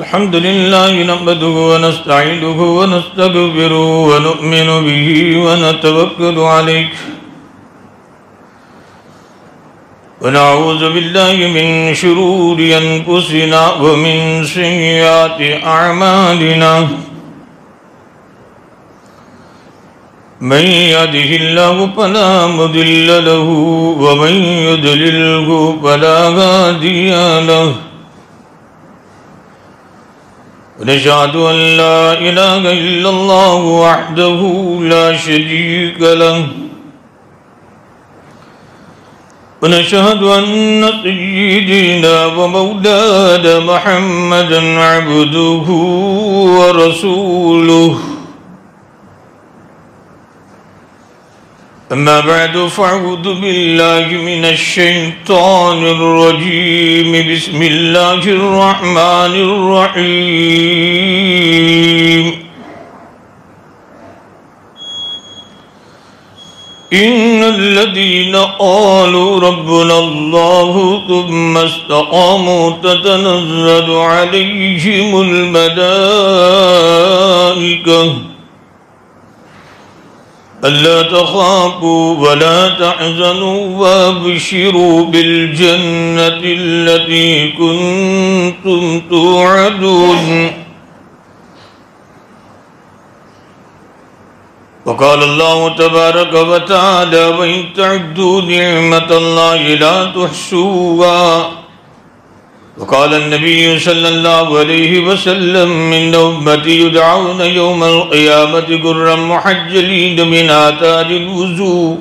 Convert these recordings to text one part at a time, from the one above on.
الحمد لله نحمده ونستعينه ونستغفره ونؤمن به ونتوكل عليه ونعوذ بالله من شرور أنفسنا ومن سيئات أعمالنا من يهده الله فلا مضل له ومن يضلله فلا هادي له ونشهد أن لا إله إلا الله وحده لا شريك له ونشهد أن سيدنا ومولانا محمدا عبده ورسوله أما بعد فأعوذ بالله من الشيطان الرجيم بسم الله الرحمن الرحيم إن الذين قالوا ربنا الله ثم استقاموا تتنزل عليهم الملائكة ألا تخافوا ولا تحزنوا وابشروا بالجنة التي كنتم توعدون وقال الله تبارك وتعالى وإن تعدوا نعمة الله لا تحصوها وقال النبي صلى الله عليه وسلم من أمتي يدعون يوم القيامة غرا محجلين من آثار الوضوء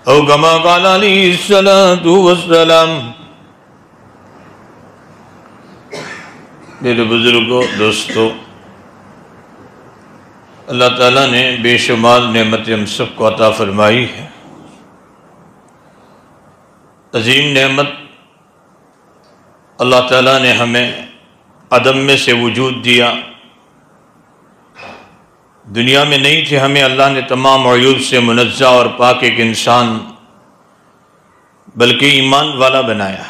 أو كما قال عليه الصلاة والسلام. میرے بزرگوں، دوستو، اللہ تعالیٰ نے بے شمار نعمتیں ہم سب کو عطا فرمائی ہے. عظیم نعمت اللہ تعالیٰ نے ہمیں عدم میں سے وجود دیا. دنیا میں نہیں تھے، ہمیں اللہ نے تمام عیوب سے منزہ اور پاک ایک انسان بلکہ ایمان والا بنایا.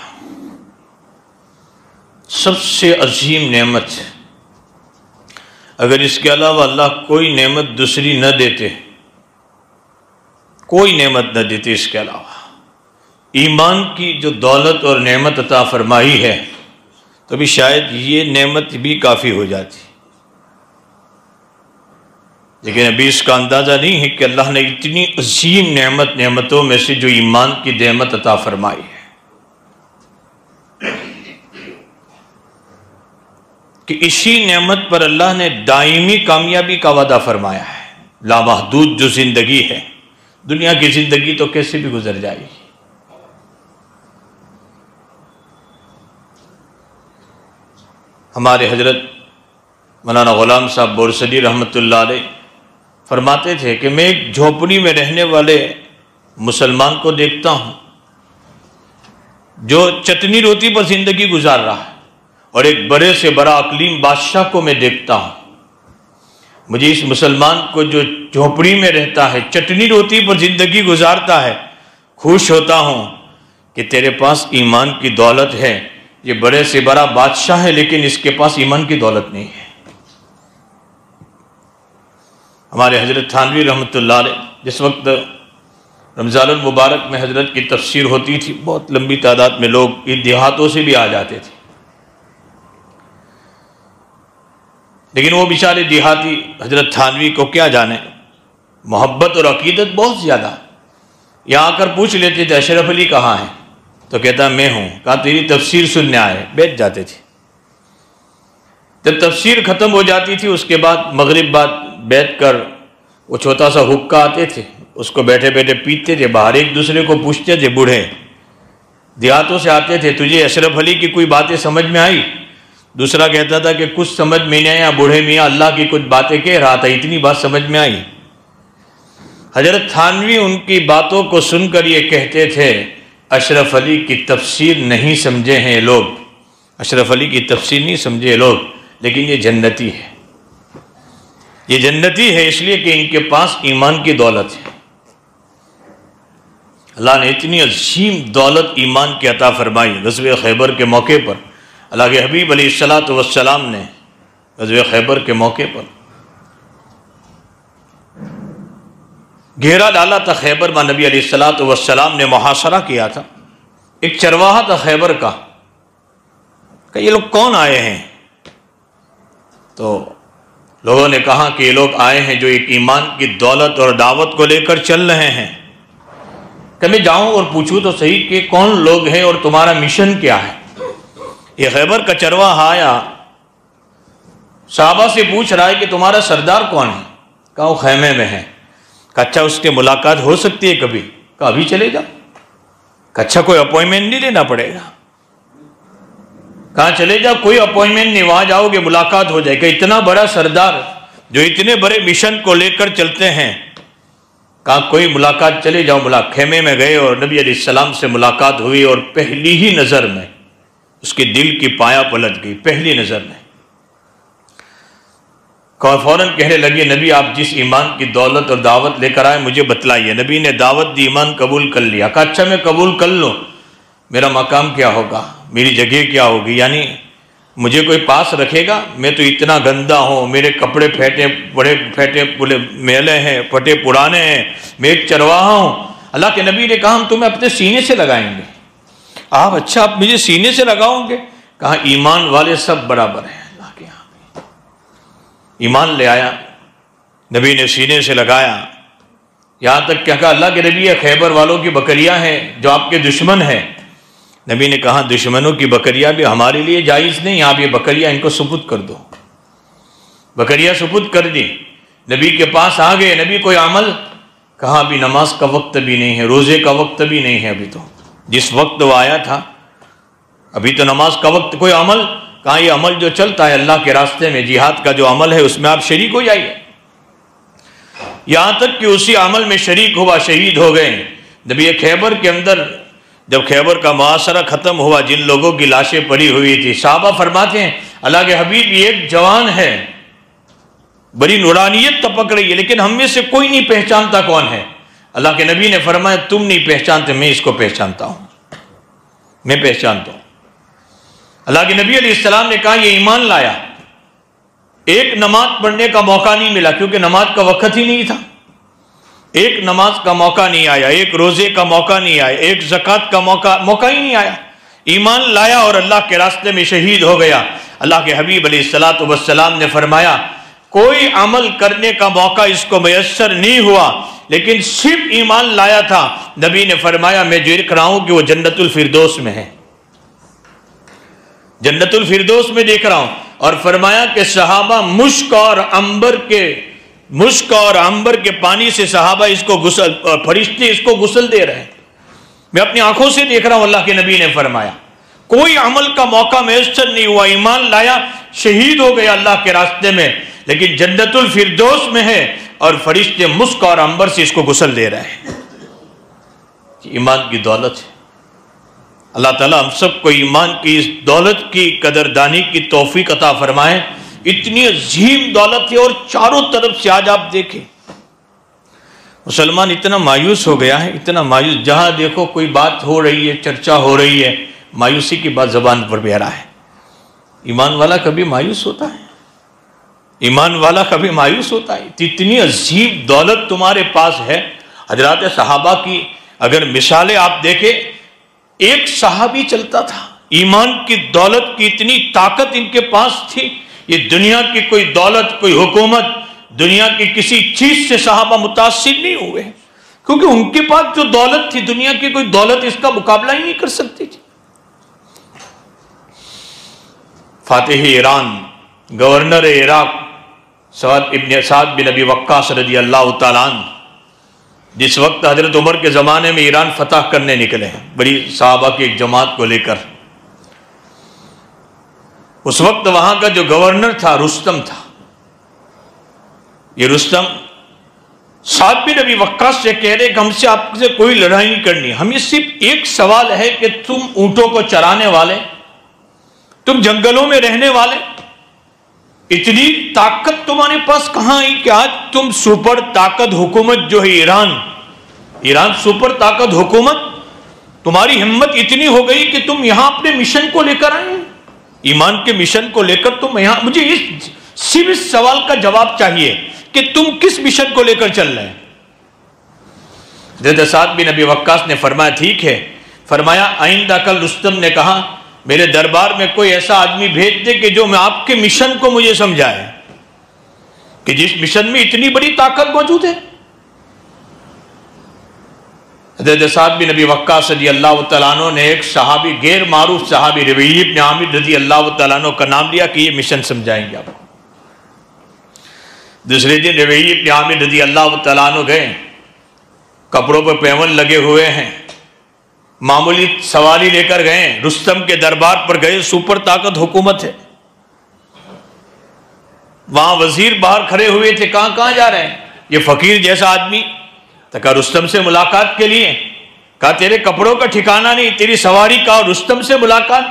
سب سے عظیم نعمت. اگر اس کے علاوہ اللہ کوئی نعمت دوسری نہ دیتے، کوئی نعمت نہ دیتے اس کے علاوہ، ایمان کی جو دولت اور نعمت عطا فرمائی ہے، تو بھی شاید یہ نعمت بھی کافی ہو جاتی. لیکن ابھی اس کا اندازہ نہیں ہے کہ اللہ نے اتنی عظیم نعمتوں میں سے جو ایمان کی نعمت عطا فرمائی ہے، کہ اسی نعمت پر اللہ نے دائمی کامیابی کا وعدہ فرمایا ہے. لامحدود جو زندگی ہے، دنیا کی زندگی تو کیسے بھی گزر جائے گی. ہمارے حضرت مولانا غلام صاحب بورسلی رحمۃ اللہ علیہ فرماتے تھے کہ میں ایک جھوپڑی میں رہنے والے مسلمان کو دیکھتا ہوں جو چٹنی روٹی پر زندگی گزار رہا ہے، اور ایک بڑے سے بڑا اقلیم بادشاہ کو میں دیکھتا ہوں. مجھے اس مسلمان کو جو جھوپڑی میں رہتا ہے، چٹنی روٹی پر زندگی گزارتا ہے، خوش ہوتا ہوں کہ تیرے پاس ایمان کی دولت ہے. یہ بڑے سے بڑا بادشاہ ہے لیکن اس کے پاس ایمان کی دولت نہیں ہے. ہمارے حضرت تھانوی رحمۃ اللہ علیہ جس وقت رمضان المبارک میں حضرت کی تفسیر ہوتی تھی، بہت لمبی تعداد میں لوگ دیہاتوں سے بھی آ جاتے تھے. لیکن وہ بیچارے دیہاتی حضرت تھانوی کو کیا جانے، محبت اور عقیدت بہت زیادہ. یہاں آ کر پوچھ لیتے تھے اشرف علی کہاں ہیں، تو کہتا میں ہوں. کہا تیری تفسیر سننے آئے. بیٹھ جاتے تھے. جب تفسیر ختم ہو جاتی تھی اس کے بعد مغرب بعد بیٹھ کر وہ چھوٹا سا حقہ آتے تھے، اس کو بیٹھے بیٹھے پیتے تھے. باہر ایک دوسرے کو پوچھتے تھے، بوڑھے دیہاتوں سے آتے تھے، تجھے اشرف علی کی کوئی باتیں سمجھ میں آئی؟ دوسرا کہتا تھا کہ کچھ سمجھ میں نہیں آیا، بوڑھے میاں اللہ کی کچھ باتیں کہہ رہا تھا، اتنی بات سمجھ میں آئی. حضرت تھانوی ان کی باتوں کو سن کر یہ کہتے تھے اشرف علی کی تفسیر نہیں سمجھے ہیں لوگ، اشرف علی کی تفسیر نہیں سمجھے لوگ، لیکن یہ جنتی ہے. یہ جنتی ہے اس لیے کہ ان کے پاس ایمان کی دولت ہے. اللہ نے اتنی عظیم دولت ایمان کی عطا فرمائی. غزوہ خیبر کے موقع پر اللہ کے حبیب علیہ الصلوۃ والسلام نے غزوہ خیبر کے موقع پر گھیرا ڈالا تھا خیبر میں، نبی علیہ الصلوۃ والسلام نے محاصرہ کیا تھا۔ ایک چرواہا تھا خیبر کا کہ یہ لوگ کون آئے ہیں؟ تو لوگوں نے کہا کہ یہ لوگ آئے ہیں جو ایک ایمان کی دولت اور دعوت کو لے کر چل رہے ہیں۔ کہ میں جاؤں اور پوچھوں تو صحیح کہ کون لوگ ہیں اور تمہارا مشن کیا ہے؟ یہ خیبر کا چرواہا آیا، صحابہ سے پوچھ رہا ہے کہ تمہارا سردار کون ہے؟ کہا وہ خیمے میں ہے۔ کہا اچھا اس کے ملاقات ہو سکتی ہے کبھی؟ کہا ابھی چلے جاؤ۔ کہا اچھا کوئی اپوائنمنٹ نہیں لینا پڑے گا؟ کہاں چلے جاؤ، کوئی اپوائنمنٹ نہیں، وہاں جاؤ گے ملاقات ہو جائے گا۔ اتنا بڑا سردار جو اتنے بڑے مشن کو لے کر چلتے ہیں، کہا کوئی ملاقات، چلے جاؤ خیمے میں گئے اور نبی علیہ السلام سے ملاقات ہوئی، اور پہلی ہی نظر میں اس کے دل کی پایا پلٹ گئی، پہلی نظر میں۔ فوراً کہنے لگے نبی آپ جس ایمان کی دولت اور دعوت لے کر آئے مجھے بتلائیے۔ نبی نے دعوت دی، ایمان قبول کر لیا۔ کہا اچھا میں قبول کر لوں، میرا مقام کیا ہوگا، میری جگہ کیا ہوگی؟ یعنی مجھے کوئی پاس رکھے گا؟ میں تو اتنا گندا ہوں، میرے کپڑے پھیٹے میلے ہیں، پھٹے پرانے ہیں، میں ایک چرواہا ہوں۔ اللہ کے نبی نے کہا ہم تمہیں اپنے سینے سے لگائیں گے۔ آپ اچھا آپ مجھے سینے سے لگاؤ گے؟ کہا ایمان والے سب برابر ہیں اللہ کے یہاں۔ ایمان لے آیا، نبی نے سینے سے لگایا، یہاں تک کہا اللہ کے نبی خیبر والوں کی بکریاں ہیں جو آپ کے دشمن ہیں۔ نبی نے کہا دشمنوں کی بکریاں بھی ہمارے لیے جائز نہیں، آپ یہ بکریاں ان کو سپرد کر دو۔ بکریاں سپرد کر دی، نبی کے پاس آ گئے۔ نبی کوئی عمل؟ کہا ابھی نماز کا وقت بھی نہیں ہے، روزے کا وقت بھی نہیں ہے، ابھی تو جس وقت وہ آیا تھا ابھی تو نماز کا وقت، کوئی عمل؟ کہا یہ عمل جو چلتا ہے اللہ کے راستے میں، جہاد کا جو عمل ہے اس میں آپ شریک ہو جائیے۔ یہاں تک کہ اسی عمل میں شریک ہوا، شہید ہو گئے۔ نبی خیبر کے اندر جب خیبر کا محاصرہ ختم ہوا، جن لوگوں کی لاشیں پڑی ہوئی تھی، صحابہ فرماتے ہیں اللہ کے حبیب یہ ایک جوان ہے، بڑی نورانیت ٹپک رہی ہے، لیکن ہم میں سے کوئی نہیں پہچانتا کون ہے۔ اللہ کے نبی نے فرمایا تم نہیں پہچانتے، میں اس کو پہچانتا ہوں، میں پہچانتا ہوں۔ اللہ کے نبی علیہ السلام نے کہا یہ ایمان لایا، ایک نماز پڑھنے کا موقع نہیں ملا کیونکہ نماز کا وقت ہی نہیں تھا، ایک نماز کا موقع نہیں آیا، ایک روزے کا موقع نہیں آیا، ایک زکوٰۃ کا موقع ہی نہیں آیا۔ ایمان لایا اور اللہ کے راستے میں شہید ہو گیا۔ اللہ کے حبیب علیہ الصلوۃ والسلام نے فرمایا کوئی عمل کرنے کا موقع اس کو میسر نہیں ہوا، لیکن صرف ایمان لایا تھا۔ نبی نے فرمایا میں جو دیکھ رہا ہوں کہ وہ جنت الفردوس میں ہے، جنت الفردوس میں دیکھ رہا ہوں۔ اور فرمایا کہ صحابہ مشک اور عنبر کے پانی سے صحابہ اس کو غسل، فرشتے اس کو غسل دے رہے ہیں، میں اپنی آنکھوں سے دیکھ رہا ہوں۔ اللہ کے نبی نے فرمایا کوئی عمل کا موقع میسر نہیں ہوا، ایمان لایا، شہید ہو گیا اللہ کے راستے میں، لیکن جنت الفردوس میں ہے اور فرشتے مشک اور عنبر سے اس کو غسل دے رہے ہیں۔ ایمان کی دولت ہے۔ اللہ تعالیٰ ہم سب کو ایمان کی اس دولت کی قدردانی کی توفیق عطا فرمائے۔ اتنی عظیم دولت ہے اور چاروں طرف سے آج آپ دیکھیں مسلمان اتنا مایوس ہو گیا ہے، اتنا مایوس، جہاں دیکھو کوئی بات ہو رہی ہے، چرچا ہو رہی ہے، مایوسی کی بات زبان پر بہ رہا ہے۔ ایمان والا کبھی مایوس ہوتا ہے؟ ایمان والا کبھی مایوس ہوتا ہے؟ اتنی عظیم دولت تمہارے پاس ہے۔ حضرات صحابہ کی اگر مثالیں آپ دیکھیں، ایک صحابی چلتا تھا، ایمان کی دولت کی اتنی طاقت ان کے پاس تھی، یہ دنیا کی کوئی دولت، کوئی حکومت، دنیا کی کسی چیز سے صحابہ متاثر نہیں ہوئے، کیونکہ ان کے پاس جو دولت تھی دنیا کی کوئی دولت اس کا مقابلہ ہی نہیں کر سکتی تھی۔ فاتح ایران، گورنر عراق سعد بن ابی وقاص رضی اللہ تعالیٰ عنہ، جس وقت حضرت عمر کے زمانے میں ایران فتح کرنے نکلے ہیں بڑی صحابہ کی ایک جماعت کو لے کر، اس وقت وہاں کا جو گورنر تھا رستم تھا۔ یہ رستم سعد بن ابی وقاص سے کہہ رہے کہ ہم سے آپ سے کوئی لڑائی نہیں کرنی، ہمیں صرف ایک سوال ہے کہ تم اونٹوں کو چرانے والے، تم جنگلوں میں رہنے والے، اتنی طاقت تمہارے پاس کہاں آئی کہ آج تم سپر طاقت حکومت جو ہے ایران سپر طاقت حکومت، تمہاری ہمت اتنی ہو گئی کہ تم یہاں اپنے مشن کو لے کر آئے۔ ایمان کے مشن کو لے کر تم یہاں، مجھے صرف اس سوال کا جواب چاہیے کہ تم کس مشن کو لے کر چل رہے ہیں؟ حضرت سعد بن ابی وقاص نے فرمایا ٹھیک ہے، فرمایا آئندہ کل رستم نے کہا میرے دربار میں کوئی ایسا آدمی بھیج دے کہ جو میں آپ کے مشن کو مجھے سمجھائے کہ جس مشن میں اتنی بڑی طاقت موجود ہے۔ حضرت سعد بن ابی وقاص رضی اللہ تعالیٰ عنہ نے ایک صحابی، غیر معروف صحابی ربیعی بن عامر رضی اللہ تعالیٰ عنہ کا نام لیا کہ یہ مشن سمجھائیں گے آپ کو۔ دوسرے دن ربیعی بن عامر رضی اللہ تعالیٰ عنہ گئے، کپڑوں پر پیون لگے ہوئے ہیں، معمولی سواری لے کر گئے، رستم کے دربار پر گئے، سپر طاقت حکومت ہے، وہاں وزیر باہر کھڑے ہوئے تھے، کہاں جا رہے ہیں؟ یہ فقیر جیسا آدمی تو کہا رستم سے ملاقات کے لیے۔ کہا تیرے کپڑوں کا ٹھکانہ نہیں، تیری سواری کا رستم سے ملاقات؟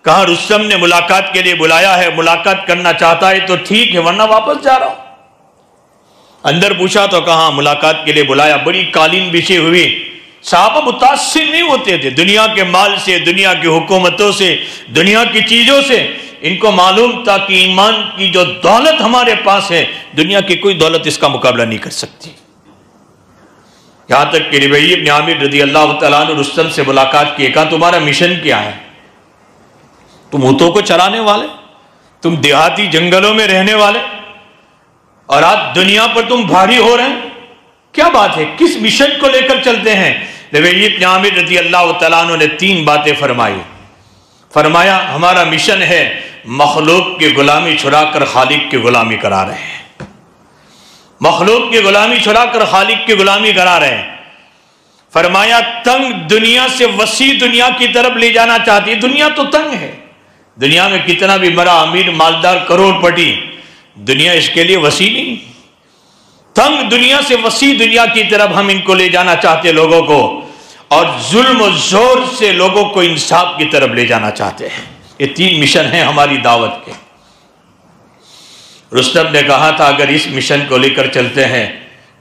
کہا رستم نے ملاقات کے لیے بلایا ہے، ملاقات کرنا چاہتا ہے تو ٹھیک ہے ورنہ واپس جا رہا ہوں۔ اندر پوچھا تو کہا ملاقات کے لیے بلایا، بڑی قالین بچھی ہوئی۔ صحابہ متاثر نہیں ہوتے تھے دنیا کے مال سے، دنیا کی حکومتوں سے، دنیا کی چیزوں سے، ان کو معلوم تھا کہ ایمان کی جو دولت ہمارے پاس ہے دنیا کی کوئی دولت اس کا مقابلہ نہیں کر سکتی۔ یہاں تک کہ ربیعی بن عامر رضی اللہ تعالیٰ عنہ رستم سے ملاقات کی، کہا تمہارا مشن کیا ہے؟ تم اونٹوں کو چرانے والے، تم دیہاتی جنگلوں میں رہنے والے، اور آج دنیا پر تم بھاری ہو رہے ہیں، کیا بات ہے؟ کس مشن کو لے کر چلتے ہیں؟ ربیعی بن عامر رضی اللہ تعالیٰ عنہ نے 3 باتیں فرمائی۔ فرمایا ہمارا مشن ہے مخلوق کی غلامی چھڑا کر خالق کی غلامی کرا رہے ہیں، مخلوق کی غلامی چھڑا کر خالق کی غلامی کرا رہے ہیں۔ فرمایا تنگ دنیا سے وسیع دنیا کی طرف لے جانا چاہتی ہے، دنیا تو تنگ ہے، دنیا میں کتنا بھی بڑا امیر مالدار کروڑ پتی، دنیا اس کے لیے وسیع نہیں، تنگ دنیا سے وسیع دنیا کی طرف ہم ان کو لے جانا چاہتے لوگوں کو، اور ظلم و زور سے لوگوں کو انصاف کی طرف لے جانا چاہتے ہیں۔ یہ 3 مشن ہیں ہماری دعوت کے۔ رستم نے کہا تھا اگر اس مشن کو لے کر چلتے ہیں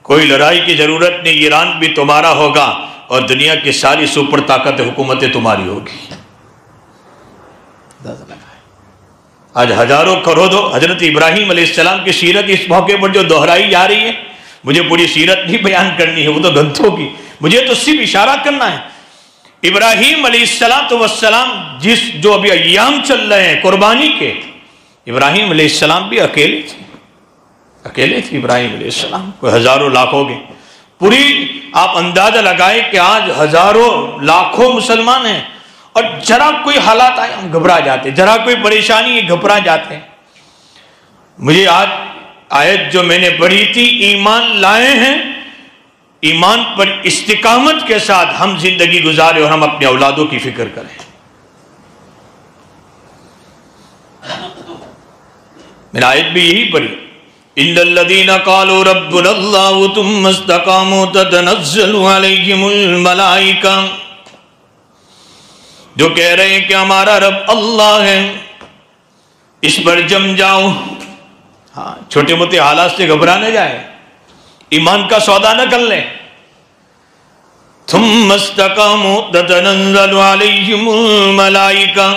کوئی لڑائی کی ضرورت نہیں، ایران بھی تمہارا ہوگا اور دنیا کی ساری سپر طاقت حکومتیں تمہاری ہوگی۔ آج ہزاروں کروڑوں حضرت ابراہیم علیہ السلام کی سیرت اس موقع پر جو دہرائی جا رہی ہے، مجھے پوری سیرت نہیں بیان کرنی ہے، وہ تو گھنٹوں کی، مجھے تو صرف اشارہ کرنا ہے۔ ابراہیم علیہ السلام جو ابھی ایام چل رہے ہیں قربانی کے، ابراہیم علیہ السلام بھی اکیلے تھے ابراہیم علیہ السلام، کوئی ہزاروں لاکھوں کے، پوری آپ اندازہ لگائیں کہ آج ہزاروں لاکھوں مسلمان ہیں، اور ذرا کوئی حالات آئے ہم گھبرا جاتے، ذرا کوئی پریشانی گھبرا جاتے ہیں۔ مجھے آج آیت جو میں نے پڑھی تھی، ایمان لائے ہیں، ایمان پر استقامت کے ساتھ ہم زندگی گزارے اور ہم اپنے اولادوں کی فکر کریں۔ میں نے آیت بھی یہی پڑھی، ان الذین قالوا ربنا اللہ ثم استقاموا تتنزل علیہم الملائکہ، جو کہہ رہے ہیں کہ ہمارا رب اللہ ہے، اس پر جم جاؤ۔ ہاں، چھوٹے موٹے حالات سے گھبرا نہ جائے، ایمان کا سودا نہ کر لیں۔ ثم استقاموا تتنزل علیہم الملائکہ،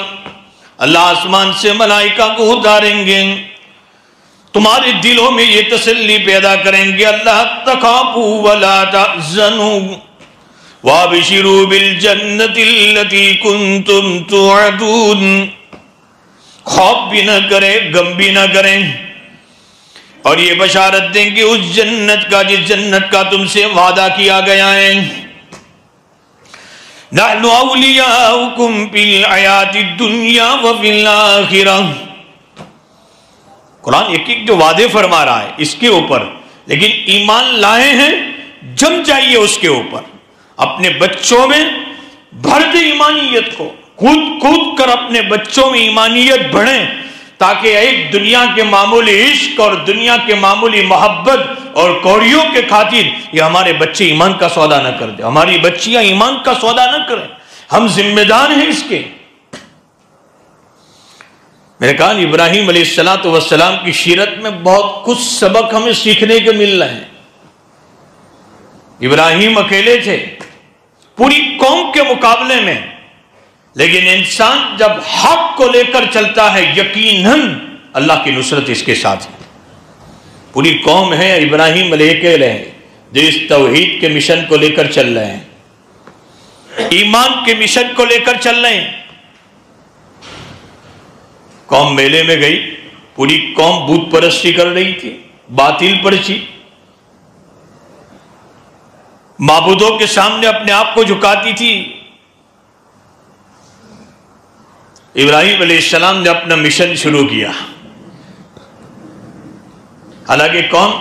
اللہ آسمان سے ملائکہ کو اتاریں گے، تمہارے دلوں میں یہ تسلی پیدا کریں گے، اللہ تخافوا ولا تحزنوا وابشروا بالجنة التي كنتم توعدون، خوف بھی نہ کریں، غم بھی نہ کریں، اور یہ بشارت دیں کہ اس جنت کا جس جنت کا تم سے وعدہ کیا گیا ہے۔ نحن اولیاؤکم فی الحیات الدنیا وفی الآخرہ، قرآن ایک جو وعدے فرما رہا ہے اس کے اوپر، لیکن ایمان لائے ہیں جم جائیے اس کے اوپر، اپنے بچوں میں بھر دے ایمانیت کو، کود کر اپنے بچوں میں ایمانیت بڑھیں، تاکہ ایک دنیا کے معمولی عشق اور دنیا کے معمولی محبت اور کوڑیوں کے خاطر یہ ہمارے بچے ایمان کا سودا نہ کر دیں، ہماری بچیاں ایمان کا سودا نہ کریں، ہم ذمہ دار ہیں اس کے۔ میں نے کہا ابراہیم علیہ السلام کی سیرت میں بہت کچھ سبق ہمیں سیکھنے کے مل رہے ہیں۔ ابراہیم اکیلے تھے پوری قوم کے مقابلے میں، لیکن انسان جب حق کو لے کر چلتا ہے یقیناً اللہ کی نصرت اس کے ساتھ ہے۔ پوری قوم ہے ابراہیم علیہ جو اس توحید کے مشن کو لے کر چل رہے ہیں، ایمان کے مشن کو لے کر چل رہے ہیں۔ قوم میلے میں گئی، پوری قوم بت پرستی کر رہی تھی، باطل پرستی، معبودوں کے سامنے اپنے آپ کو جھکاتی تھی۔ ابراہیم علیہ السلام نے اپنا مشن شروع کیا۔ حالانکہ قوم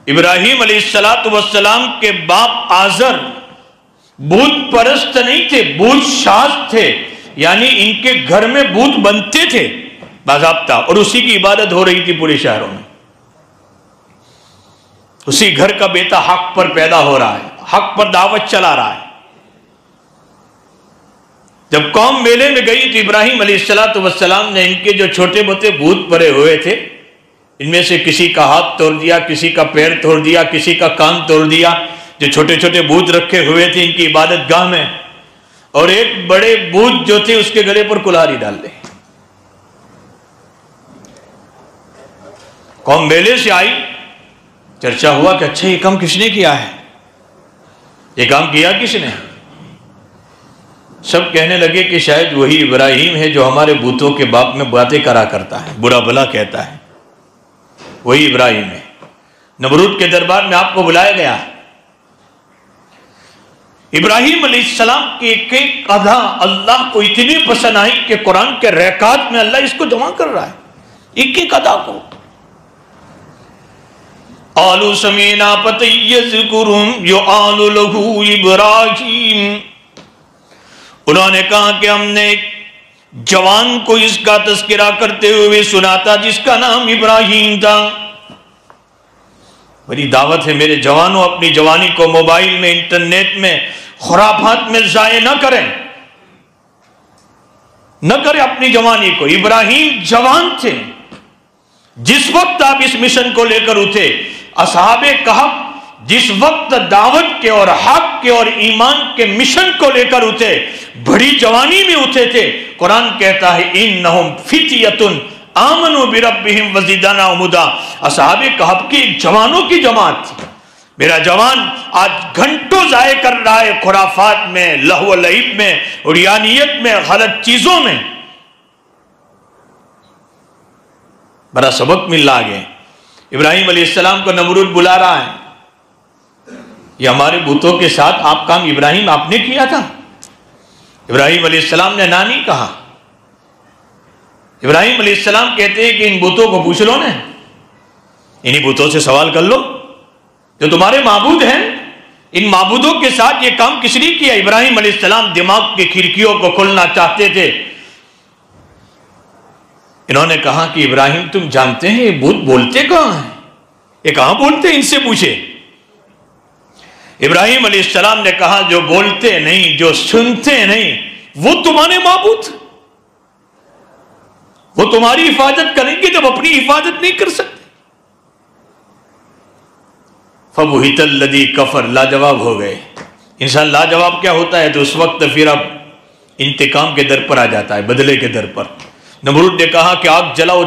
ابراہیم علیہ السلام کے باپ آزر بت پرست نہیں تھے، بت شاز تھے، یعنی ان کے گھر میں بت بنتے تھے باضابطہ، اور اسی کی عبادت ہو رہی تھی پورے شہروں میں۔ اسی گھر کا بیٹا حق پر پیدا ہو رہا ہے، حق پر دعوت چلا رہا ہے۔ جب قوم میلے میں گئی تو ابراہیم علیہ السلام نے ان کے جو چھوٹے موٹے بھوت پڑے ہوئے تھے، ان میں سے کسی کا ہاتھ توڑ دیا، کسی کا پیر توڑ دیا، کسی کا کان توڑ دیا، جو چھوٹے چھوٹے بھوت رکھے ہوئے تھے ان کی عبادت گاہ میں، اور ایک بڑے بھوت جو تھے اس کے گلے پر کلہاڑی ڈال دے۔ قوم میلے سے آئی، چرچا ہوا کہ اچھا یہ کام کس نے کیا ہے، یہ کام کیا کس نے؟ سب کہنے لگے کہ شاید وہی ابراہیم ہے جو ہمارے بتوں کے باپ میں باتیں کرا کرتا ہے، برا بھلا کہتا ہے، وہی ابراہیم ہے۔ نمرود کے دربار میں آپ کو بلایا گیا۔ ابراہیم علیہ السلام کی ایک ایک ادا اللہ کو اتنی پسند آئی کہ قرآن کے رکعات میں اللہ اس کو جمع کر رہا ہے، ایک ایک ادا کو۔ آلو سمینا پتیذکرم یو آلو لہو ابراہیم، انہوں نے کہا کہ ہم نے ایک جوان کو اس کا تذکرہ کرتے ہوئے سنا تھا جس کا نام ابراہیم تھا۔ بڑی دعوت ہے میرے جوانوں، اپنی جوانی کو موبائل میں، انٹرنیٹ میں، خرافات میں ضائع نہ کریں، نہ کریں اپنی جوانی کو۔ ابراہیم جوان تھے جس وقت آپ اس مشن کو لے کر اٹھے۔ اصحاب کہف جس وقت دعوت کے اور حق کے اور ایمان کے مشن کو لے کر اٹھے، بڑی جوانی میں اٹھے تھے۔ قرآن کہتا ہے انہم فتیۃ آمنوا بربہم وزدناہم ھدی، اصحاب کہف کی ایک جوانوں کی جماعت تھی۔ میرا جوان آج گھنٹوں ضائع کر رہا ہے خرافات میں، لہو و لعب میں، عریانیت میں، غلط چیزوں میں۔ بڑا سبق مل رہا ہے۔ ابراہیم علیہ السلام کو نمرود بلا رہا ہے، یہ ہمارے بتوں کے ساتھ آپ کام ابراہیم آپ نے کیا تھا؟ ابراہیم علیہ السلام نے نہ نہیں کہا۔ ابراہیم علیہ السلام کہتے ہیں کہ ان بتوں کو پوچھ لو نا، انہی بتوں سے سوال کر لو جو تمہارے معبود ہیں، ان معبودوں کے ساتھ یہ کام کس نے کیا؟ ابراہیم علیہ السلام دماغ کی کھڑکیوں کو کھولنا چاہتے تھے۔ انہوں نے کہا کہ ابراہیم تم جانتے ہیں یہ بت بولتے کہاں ہیں، یہ کہاں بولتے ہیں، ان سے پوچھے۔ ابراہیم علیہ السلام نے کہا جو بولتے نہیں، جو سنتے نہیں، وہ تمہارے معبود، وہ تمہاری حفاظت کریں گے جب اپنی حفاظت نہیں کر سکتے۔ فَبُهِتَ الَّذِي كَفَرَ، لاجواب ہو گئے۔ انسان لاجواب کیا ہوتا ہے تو اس وقت پھر اب انتقام کے در پر آ جاتا ہے، بدلے کے در پر۔ نمرود نے کہا کہ آگ جلاؤ،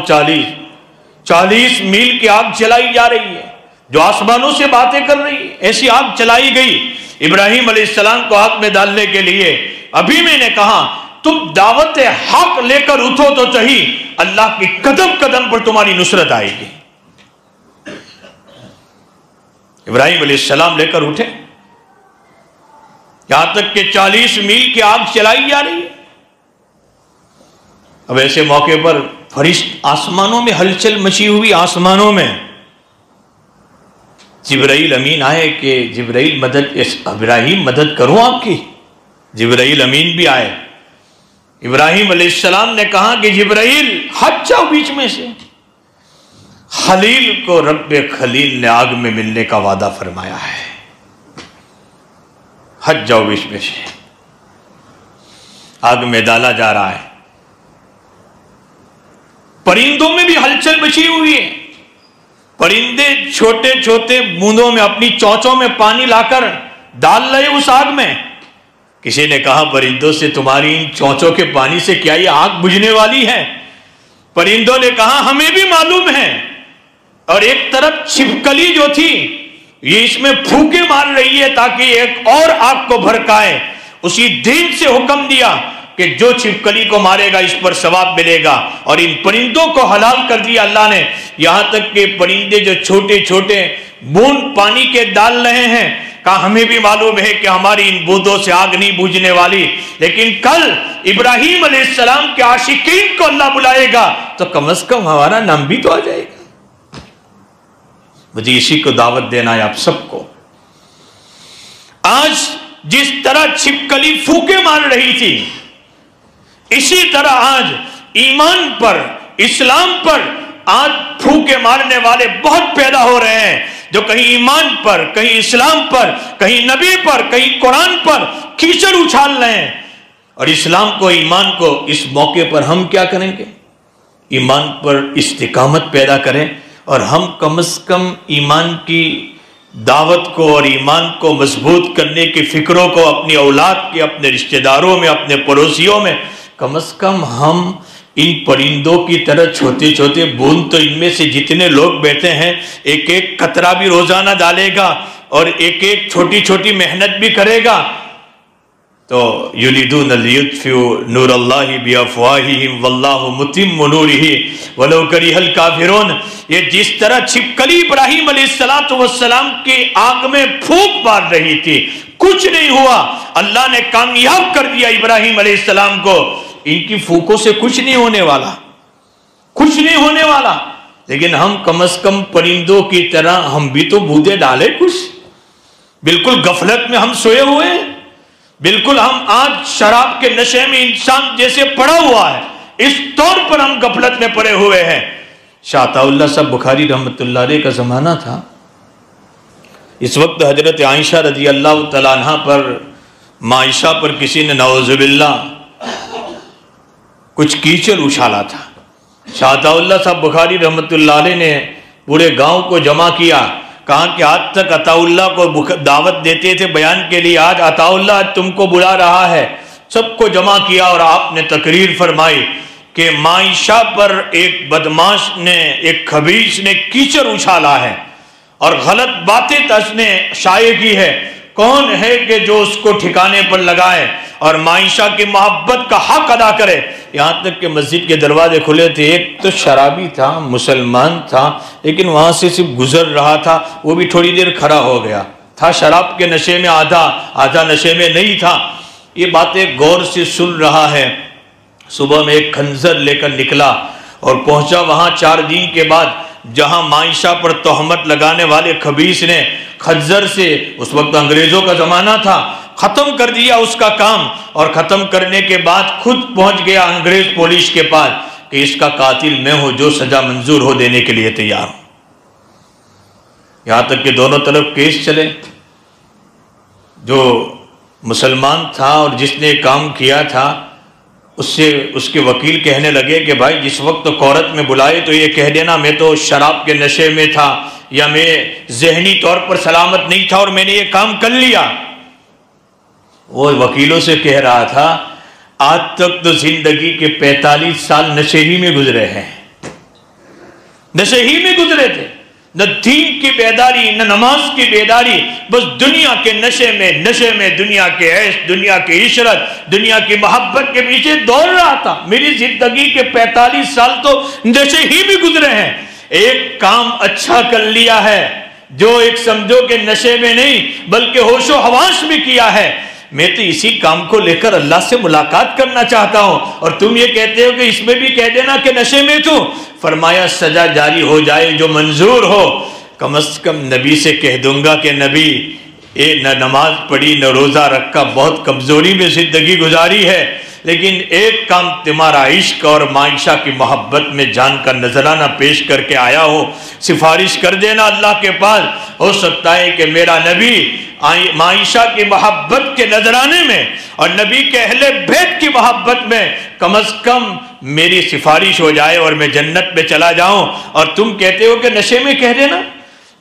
40 میل کی آگ جلائی جا رہی ہے جو آسمانوں سے باتیں کر رہی ہے، ایسی آگ چلائی گئی ابراہیم علیہ السلام کو آگ میں ڈالنے کے لیے۔ ابھی میں نے کہا تم دعوت حق لے کر اٹھو تو صحیح، اللہ کی قدم قدم پر تمہاری نصرت آئے گی۔ ابراہیم علیہ السلام لے کر اٹھے، یہاں تک کہ 40 میل کی آگ چلائی جا رہی ہے۔ اب ایسے موقع پر فرشت آسمانوں میں ہلچل مچی ہوئی، آسمانوں میں جبرائیل امین آئے کہ جبرائیل ابراہیم مدد کروں آپ کی۔ جبرائیل امین بھی آئے۔ ابراہیم علیہ السلام نے کہا کہ جبرائیل ہٹ جاؤ بیچ میں سے، خلیل کو رب خلیل نے آگ میں ملنے کا وعدہ فرمایا ہے، ہٹ جاؤ بیچ میں سے۔ آگ میں ڈالا جا رہا ہے، پرندوں میں بھی ہلچل مچی ہوئی ہے۔ پرندے چھوٹے چھوٹے بوندوں میں اپنی چونچوں میں پانی لا کر ڈال رہے اس آگ میں کسی نے کہا پرندوں سے تمہاری ان چونچوں کے پانی سے کیا یہ آگ بجھنے والی ہے؟ پرندوں نے کہا ہمیں بھی معلوم ہے. اور ایک طرف چھپکلی جو تھی یہ اس میں پھونکے مار رہی ہے تاکہ ایک اور آگ کو بھڑکائے. اسی دین سے حکم دیا کہ جو چھپکلی کو مارے گا اس پر ثواب ملے گا، اور ان پرندوں کو حلال کر دیا اللہ نے. یہاں تک کہ پرندے جو چھوٹے چھوٹے بوند پانی کے ڈال رہے ہیں، کہا ہمیں بھی معلوم ہے کہ ہماری ان بوندوں سے آگ نہیں بجھنے والی، لیکن کل ابراہیم علیہ السلام کے عاشقین کو اللہ بلائے گا تو کم از کم ہمارا نام بھی تو آ جائے گا. مجھے اسی کو دعوت دینا ہے آپ سب کو. آج جس طرح چھپکلی پھونکے مار رہی تھی، اسی طرح آج ایمان پر، اسلام پر آج پھونکے مارنے والے بہت پیدا ہو رہے ہیں، جو کہیں ایمان پر، کہیں اسلام پر، کہیں نبی پر، کہیں قرآن پر کیچڑ اچھال رہے ہیں. اور اسلام کو، ایمان کو اس موقع پر ہم کیا کریں گے؟ ایمان پر استقامت پیدا کریں، اور ہم کم از کم ایمان کی دعوت کو اور ایمان کو مضبوط کرنے کی فکروں کو اپنی اولاد کے، اپنے رشتہ داروں میں، اپنے پڑوسیوں میں کم از کم ہم ان پرندوں کی طرح چھوٹے چھوٹے بوند، تو ان میں سے جتنے لوگ بیٹھے ہیں ایک ایک قطرہ بھی روزانہ ڈالے گا اور ایک ایک چھوٹی چھوٹی محنت بھی کرے گا تو یریدون لیطفئوا نور اللہ بافواہہم واللہ متم نورہ ولو کرہ الکافرون. یہ جس طرح چھپکلی ابراہیم علیہ السلام کی آگ میں پھونک مار رہی تھی، کچھ نہیں ہوا، اللہ نے کامیاب کر دیا ابراہیم علیہ السلام کو. ان کی پھونکوں سے کچھ نہیں ہونے والا، کچھ نہیں ہونے والا. لیکن ہم کم از کم پرندوں کی طرح ہم بھی تو بودے ڈالے کچھ. بالکل غفلت میں ہم سوئے ہوئے ہیں، بالکل ہم آج شراب کے نشے میں انسان جیسے پڑا ہوا ہے، اس طور پر ہم غفلت میں پڑے ہوئے ہیں. شاہ عطا اللہ صاحب بخاری رحمۃ اللہ علیہ کا زمانہ تھا. اس وقت حضرت عائشہ رضی اللہ تعالیٰ عنہ پر، ماں عائشہ پر کسی نے نعوذ باللہ کچھ کیچڑ اچھالا تھا. شاہ عطا اللہ صاحب بخاری رحمۃ اللہ علیہ نے پورے گاؤں کو جمع کیا، کہا کہ آج تک عطا اللہ کو دعوت دیتے تھے بیان کے لیے، آج عطا اللہ تم کو بلا رہا ہے. سب کو جمع کیا اور آپ نے تقریر فرمائی کہ ماں عائشہ پر ایک بدماش نے، ایک خبیث نے کیچڑ اچھالا ہے اور غلط باتیں اس نے شائع کی ہے. کون ہے کہ جو اس کو ٹھکانے پر لگائے اور ماں عائشہ کی محبت کا حق ادا کرے؟ یہاں تک کہ مسجد کے دروازے کھلے تھے. ایک تو شرابی تھا، مسلمان تھا، لیکن وہاں سے صرف گزر رہا تھا، وہ بھی تھوڑی دیر کھڑا ہو گیا تھا. شراب کے نشے میں آدھا نشے میں نہیں تھا. یہ باتیں غور سے سن رہا ہے. صبح میں ایک خنجر لے کر نکلا اور پہنچا وہاں 4 دن کے بعد، جہاں ماں عائشہ پر تہمت لگانے والے خبیث نے خنجر سے، اس وقت انگریزوں کا زمانہ تھا، ختم کر دیا اس کا کام. اور ختم کرنے کے بعد خود پہنچ گیا انگریز پولیس کے پاس کہ اس کا قاتل میں ہوں، جو سزا منظور ہو دینے کے لیے تیار ہوں. یہاں تک کہ دونوں طرف کیس چلے. جو مسلمان تھا اور جس نے کام کیا تھا، اس کے وکیل کہنے لگے کہ بھائی جس وقت کورٹ میں بلائے تو یہ کہہ دینا میں تو شراب کے نشے میں تھا یا میں ذہنی طور پر سلامت نہیں تھا اور میں نے یہ کام کر لیا. وہ وکیلوں سے کہہ رہا تھا آج تک تو زندگی کے 45 سال نشے ہی میں گزرے ہیں، نشے ہی میں گزرے تھے. نہ دین کی بیداری، نہ نماز کی بیداری، بس دنیا کے نشے میں دنیا کے عیش، دنیا کی عشرت، دنیا کی محبت کے پیچھے دوڑ رہا تھا. میری زندگی کے 45 سال تو نشے ہی میں گزرے ہیں. ایک کام اچھا کر لیا ہے جو ایک سمجھو کہ نشے میں نہیں بلکہ ہوش و حواس میں کیا ہے. میں تو اسی کام کو لے کر اللہ سے ملاقات کرنا چاہتا ہوں، اور تم یہ کہتے ہو کہ اس میں بھی کہہ دینا کہ نشے میں تو. فرمایا سزا جاری ہو جائے جو منظور ہو. کم از کم نبی سے کہہ دوں گا کہ نبی نہ نماز پڑھی نہ روزہ رکھا، بہت کمزوری میں زندگی گزاری ہے، لیکن ایک کام تمہارا عشق اور ماں عائشہ کی محبت میں جان کا نذرانہ پیش کر کے آیا ہو، سفارش کر دینا اللہ کے پاس. ہو سکتا ہے کہ میرا نبی ماں عائشہ کی محبت کے نذرانے میں اور نبی کے اہل بیت کی محبت میں کم از کم میری سفارش ہو جائے اور میں جنت میں چلا جاؤں. اور تم کہتے ہو کہ نشے میں کہہ دینا.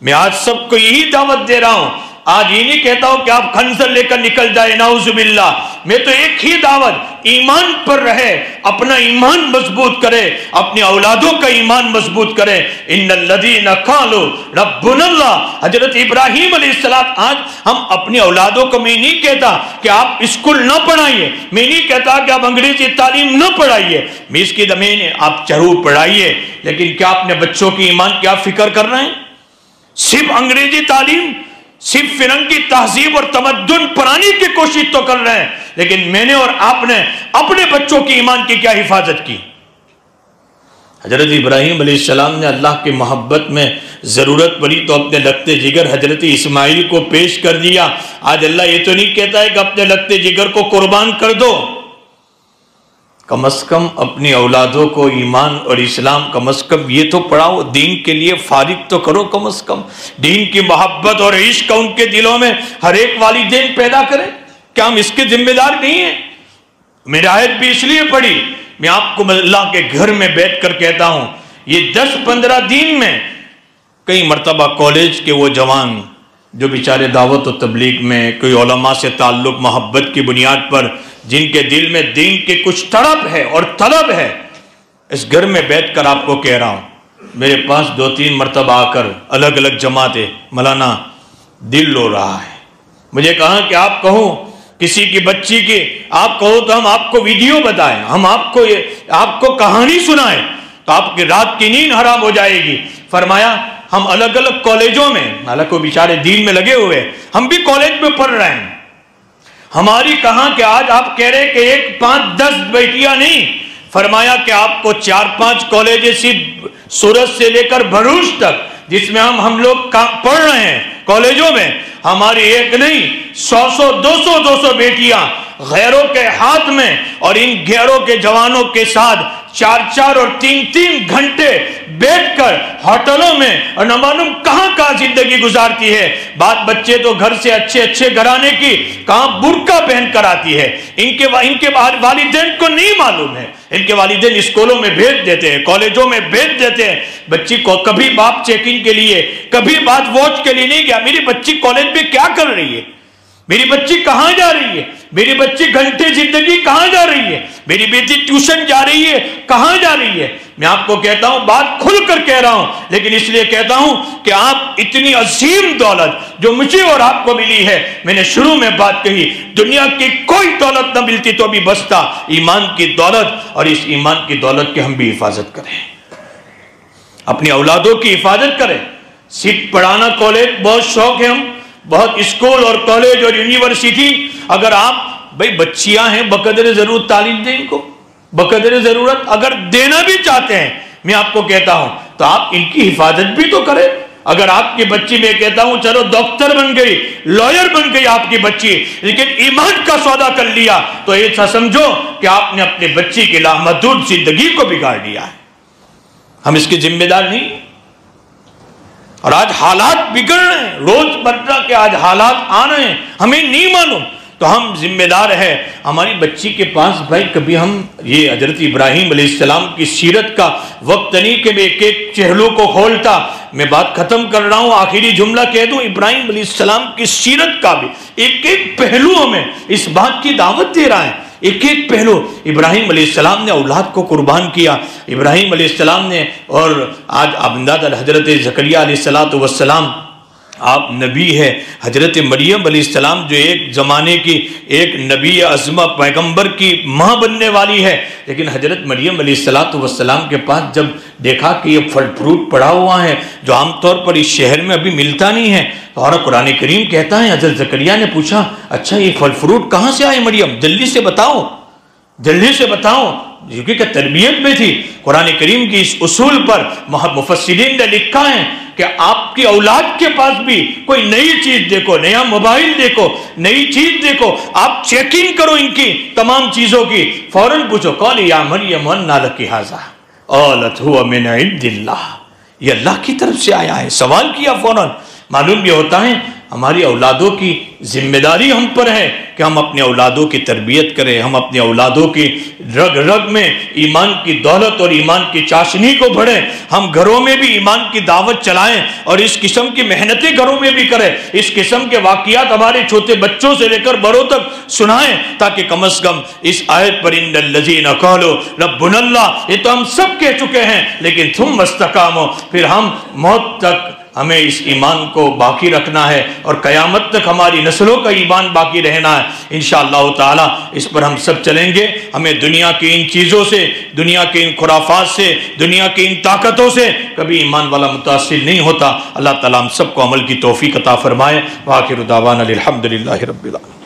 میں آج سب کو یہی دعوت دے رہا ہوں آج یہ نہیں کہتا ہوں کہ آپ خنجر لے کر نکل جائے، نعوذ باللہ، میں تو ایک ہی دعوت، ایمان پر رہے، اپنا ایمان مضبوط کرے، اپنی اولادوں کا ایمان مضبوط کرے۔ ان الذین قالوا ربنا اللہ، حضرت ابراہیم علیہ السلام۔ آج ہم اپنی اولادوں کو، میں نہیں کہتا کہ آپ اسکول نہ پڑھائیے، میں نہیں کہتا کہ آپ انگریزی تعلیم نہ پڑھائیے، میں اس کی زمین ہے آپ ضرور پڑھائیے، لیکن کیا اپنے بچوں کی ایمان کی آپ فکر کر رہے ہیں؟ صرف انگریزی تعلیم، صرف فرنگی تہذیب اور تمدن پرانے کی کوشش تو کر رہے ہیں، لیکن میں نے اور آپ نے اپنے بچوں کی ایمان کی کیا حفاظت کی؟ حضرت ابراہیم علیہ السلام نے اللہ کی محبت میں ضرورت پڑی تو اپنے لگتے جگر حضرت اسماعیل کو پیش کر دیا۔ آج اللہ یہ تو نہیں کہتا ہے کہ اپنے لگتے جگر کو قربان کر دو، کم از کم اپنی اولادوں کو ایمان اور اسلام کم از کم یہ تو پڑھاؤ، دین کے لیے فارغ تو کرو، کم از کم دین کی محبت اور عشق ان کے دلوں میں ہر ایک والدین پیدا کریں۔ کیا ہم اس کے ذمہ دار نہیں ہیں؟ میری آیت بھی اس لیے پڑھی، میں آپ کو اللہ کے گھر میں بیٹھ کر کہتا ہوں، یہ 10-15 دن میں کئی مرتبہ کالج کے وہ جوان جو بیچارے دعوت و تبلیغ میں، کوئی علماء سے تعلق محبت کی بنیاد پر، جن کے دل میں دین کے کچھ تڑپ ہے اور طلب ہے، اس گھر میں بیٹھ کر آپ کو کہہ رہا ہوں، میرے پاس 2-3 مرتبہ آ کر الگ الگ جماعتیں، مولانا دل رو رہا ہے، مجھے کہا کہ آپ کہو کسی کی بچی کی، آپ کہو تو ہم آپ کو ویڈیو بتائیں، ہم آپ کو کہانی سنائیں تو آپ کی رات کی نیند حرام ہو جائے گی۔ فرمایا ہم الگ الگ کالجوں میں، حالانکہ وہ بیچارے دین میں لگے ہوئے، ہم بھی کالج میں پڑھ رہے ہیں، ہماری کہاں کہ آج آپ کہہ رہے کہ 1-5-10 بیٹیاں نہیں، فرمایا کہ آپ کو 4-5 کالج صرف سورت سے لے کر بھروچ تک جس میں ہم لوگ پڑھ رہے ہیں کالجوں میں، ہماری ایک نہیں 100-200 بیٹیاں غیروں کے ہاتھ میں، اور ان غیروں کے جوانوں کے ساتھ 4 اور 3 گھنٹے بیٹھ کر ہوٹلوں میں اور نہ معلوم کہاں زندگی گزارتی ہے۔ بات بچے تو گھر سے اچھے گھرانے کی کہاں برقع پہن کر آتی ہے، ان کے والدین کو نہیں معلوم ہے، ان کے والدین اسکولوں میں بھیج دیتے ہیں، کالجوں میں بھیج دیتے ہیں بچی کو، کبھی باپ چیکنگ کے لیے، کبھی بات واچ کے لیے نہیں گیا، میری بچی کالج میں کیا کر رہی ہے، میری بچی کہاں جا رہی ہے، میری بچی گھنٹے زندگی کہاں جا رہی ہے، میری بیٹی ٹیوشن جا رہی ہے کہاں جا رہی ہے۔ میں آپ کو کہتا ہوں، بات کھل کر کہہ رہا ہوں، لیکن اس لیے کہتا ہوں کہ آپ اتنی عظیم دولت جو مجھے اور آپ کو ملی ہے، میں نے شروع میں بات کہی، دنیا کی کوئی دولت نہ ملتی تو بھی بستا ایمان کی دولت، اور اس ایمان کی دولت کی ہم بھی حفاظت کریں، اپنی اولادوں کی حفاظت کریں۔ صرف پڑھانا کالج بہت شوق ہے، ہم بہت اسکول اور کالج اور یونیورسٹی، اگر آپ بھئی بچیاں ہیں بقدر ضرورت تعلیم دیں ان کو، بقدر ضرورت اگر دینا بھی چاہتے ہیں، میں آپ کو کہتا ہوں تو آپ ان کی حفاظت بھی تو کریں۔ اگر آپ کی بچی، میں کہتا ہوں چلو ڈاکٹر بن گئی، لائر بن گئی آپ کی بچی، لیکن ایمان کا سودا کر لیا تو ایسا سمجھو کہ آپ نے اپنے بچی کی لامحدود زندگی کو بگاڑ دیا ہے۔ ہم اس کے ذمہ دار نہیں، اور آج حالات بگڑ رہے ہیں، روز مرہ کے آج حالات آ رہے ہیں، ہمیں نہیں معلوم، تو ہم ذمہ دار ہے۔ ہماری بچی کے پاس بھائی کبھی ہم یہ حضرت ابراہیم علیہ السلام کی سیرت کا وقت نہیں کہ میں ایک چہلو کو کھولتا، میں بات ختم کر رہا ہوں، آخری جملہ کہہ دوں، ابراہیم علیہ السلام کی سیرت کا بھی ایک پہلو ہمیں اس بات کی دعوت دے رہا ہے، ایک پہلو۔ ابراہیم علیہ السلام نے اولاد کو قربان کیا، ابراہیم علیہ السلام نے، اور آج امداد حضرت زکریا علیہ السلام آپ نبی ہے، حضرت مریم علیہ السلام جو ایک زمانے کی ایک نبی عظمہ پیغمبر کی ماں بننے والی ہے، لیکن حضرت مریم علیہ السلام کے پاس جب دیکھا کہ یہ پھل فروٹ پڑا ہوا ہے جو عام طور پر اس شہر میں ابھی ملتا نہیں ہے، اور قرآن کریم کہتا ہے حضرت زکریا نے پوچھا اچھا یہ پھل فروٹ کہاں سے آئے مریم، جلدی سے بتاؤ، جلدی سے بتاؤ، کیونکہ تربیت میں تھی۔ قرآن کریم کی اس اصول پر مفسرین نے لکھا ہے کہ آپ کی اولاد کے پاس بھی کوئی نئی چیز دیکھو، نیا موبائل دیکھو، نئی چیز دیکھو، آپ چیکنگ کرو ان کی تمام چیزوں کی، فوراً پوچھو قال یا مریم انا لک ھذا قالت هو من عند اللہ، یہ اللہ کی طرف سے آیا ہے، سوال کیا فوراً۔ معلوم یہ ہوتا ہے ہماری اولادوں کی ذمہ داری ہم پر ہے کہ ہم اپنے اولادوں کی تربیت کریں، ہم اپنے اولادوں کی رگ رگ میں ایمان کی دولت اور ایمان کی چاشنی کو بڑھیں، ہم گھروں میں بھی ایمان کی دعوت چلائیں اور اس قسم کی محنتیں گھروں میں بھی کریں، اس قسم کے واقعات ہمارے چھوٹے بچوں سے لے کر بڑوں تک سنائیں، تاکہ کم از کم اس آیت پر ان الذین قالوا ربنا اللہ، یہ تو ہم سب کہہ چکے ہیں، لیکن ثم استقاموا، پھر ہم موت تک ہمیں اس ایمان کو باقی رکھنا ہے اور قیامت تک ہماری نسلوں کا ایمان باقی رہنا ہے۔ انشاءاللہ تعالی اس پر ہم سب چلیں گے۔ ہمیں دنیا کی ان چیزوں سے، دنیا کے ان خرافات سے، دنیا کی ان طاقتوں سے کبھی ایمان والا متاثر نہیں ہوتا۔ اللہ تعالیٰ ہم سب کو عمل کی توفیق عطا فرمائے۔ وآخر دعوانا الحمدللہ رب العالمین۔